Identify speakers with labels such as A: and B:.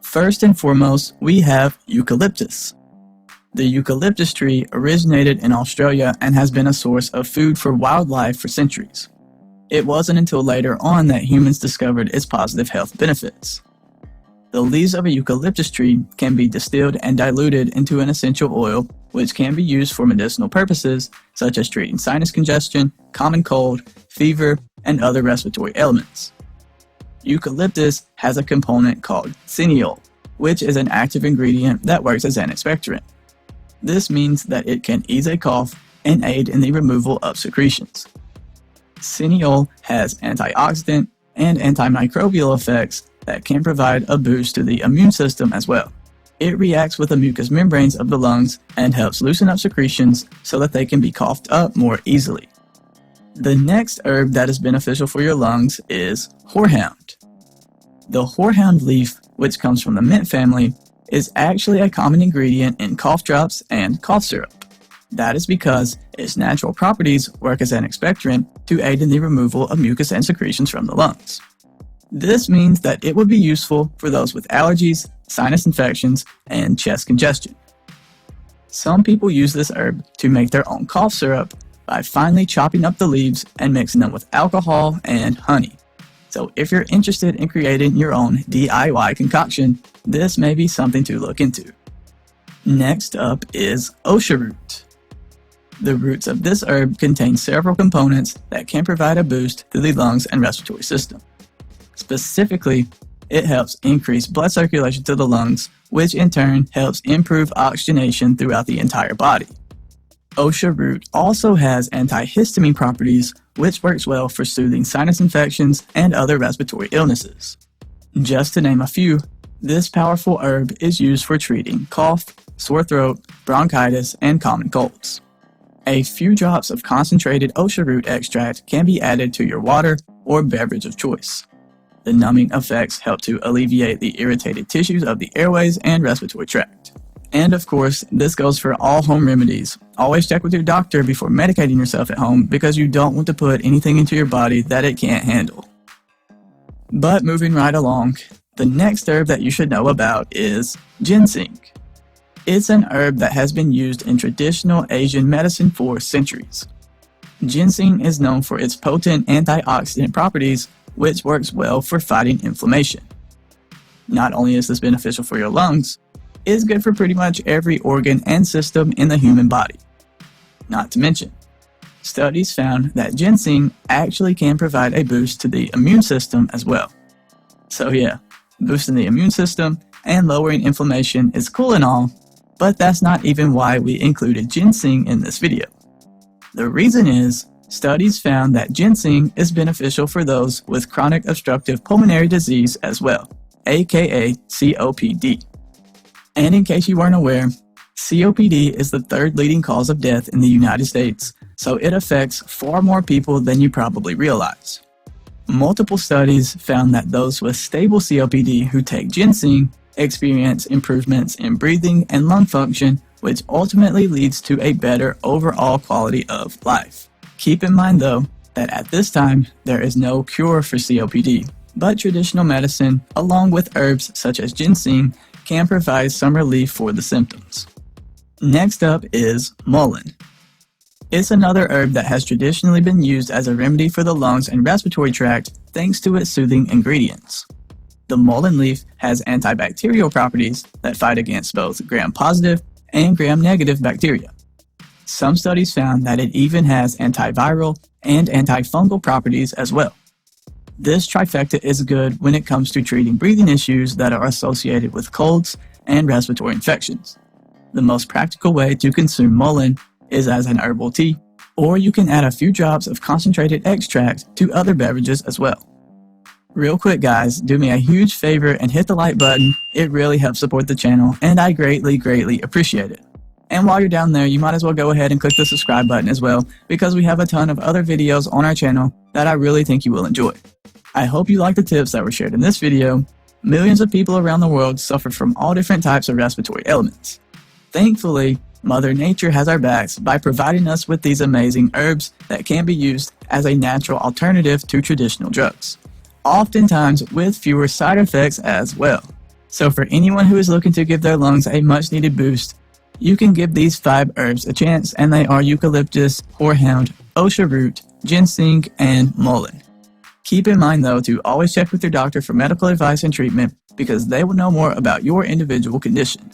A: First and foremost, we have eucalyptus. The eucalyptus tree originated in Australia and has been a source of food for wildlife for centuries. It wasn't until later on that humans discovered its positive health benefits. The leaves of a eucalyptus tree can be distilled and diluted into an essential oil, which can be used for medicinal purposes such as treating sinus congestion, common cold, fever, and other respiratory ailments. Eucalyptus has a component called cineol, which is an active ingredient that works as an expectorant. This means that it can ease a cough and aid in the removal of secretions. Cineol has antioxidant and antimicrobial effects that can provide a boost to the immune system as well. It reacts with the mucous membranes of the lungs and helps loosen up secretions so that they can be coughed up more easily. The next herb that is beneficial for your lungs is horehound. The horehound leaf, which comes from the mint family, is actually a common ingredient in cough drops and cough syrup. That is because its natural properties work as an expectorant to aid in the removal of mucus and secretions from the lungs. This means that it would be useful for those with allergies, sinus infections, and chest congestion. Some people use this herb to make their own cough syrup by finely chopping up the leaves and mixing them with alcohol and honey. So if you're interested in creating your own DIY concoction, this may be something to look into. Next up is osha root. The roots of this herb contain several components that can provide a boost to the lungs and respiratory system. Specifically, it helps increase blood circulation to the lungs, which in turn helps improve oxygenation throughout the entire body. Osha root also has antihistamine properties, which works well for soothing sinus infections and other respiratory illnesses. Just to name a few, this powerful herb is used for treating cough, sore throat, bronchitis, and common colds. A few drops of concentrated osha root extract can be added to your water or beverage of choice. The numbing effects help to alleviate the irritated tissues of the airways and respiratory tract. And of course, this goes for all home remedies. Always check with your doctor before medicating yourself at home because you don't want to put anything into your body that it can't handle. But moving right along, the next herb that you should know about is ginseng. It's an herb that has been used in traditional Asian medicine for centuries. Ginseng is known for its potent antioxidant properties, which works well for fighting inflammation. Not only is this beneficial for your lungs, it's good for pretty much every organ and system in the human body. Not to mention, studies found that ginseng actually can provide a boost to the immune system as well. So yeah, boosting the immune system and lowering inflammation is cool and all, but that's not even why we included ginseng in this video. The reason is, studies found that ginseng is beneficial for those with chronic obstructive pulmonary disease as well, aka COPD. And in case you weren't aware, COPD is the third leading cause of death in the United States, so it affects far more people than you probably realize. Multiple studies found that those with stable COPD who take ginseng experience improvements in breathing and lung function, which ultimately leads to a better overall quality of life. Keep in mind though, that at this time, there is no cure for COPD, but traditional medicine, along with herbs such as ginseng, can provide some relief for the symptoms. Next up is mullein. It's another herb that has traditionally been used as a remedy for the lungs and respiratory tract thanks to its soothing ingredients. The mullein leaf has antibacterial properties that fight against both gram-positive and gram-negative bacteria. Some studies found that it even has antiviral and antifungal properties as well. This trifecta is good when it comes to treating breathing issues that are associated with colds and respiratory infections. The most practical way to consume mullein is as an herbal tea, or you can add a few drops of concentrated extract to other beverages as well. Real quick guys, do me a huge favor and hit the like button. It really helps support the channel and I greatly appreciate it. And while you're down there, you might as well go ahead and click the subscribe button as well, because we have a ton of other videos on our channel that I really think you will enjoy. I hope you like the tips that were shared in this video. Millions of people around the world suffer from all different types of respiratory ailments. Thankfully, Mother Nature has our backs by providing us with these amazing herbs that can be used as a natural alternative to traditional drugs, oftentimes with fewer side effects as well. So for anyone who is looking to give their lungs a much-needed boost, you can give these 5 herbs a chance, and they are eucalyptus, horehound, osha root, ginseng, and mullein. Keep in mind, though, to always check with your doctor for medical advice and treatment because they will know more about your individual condition.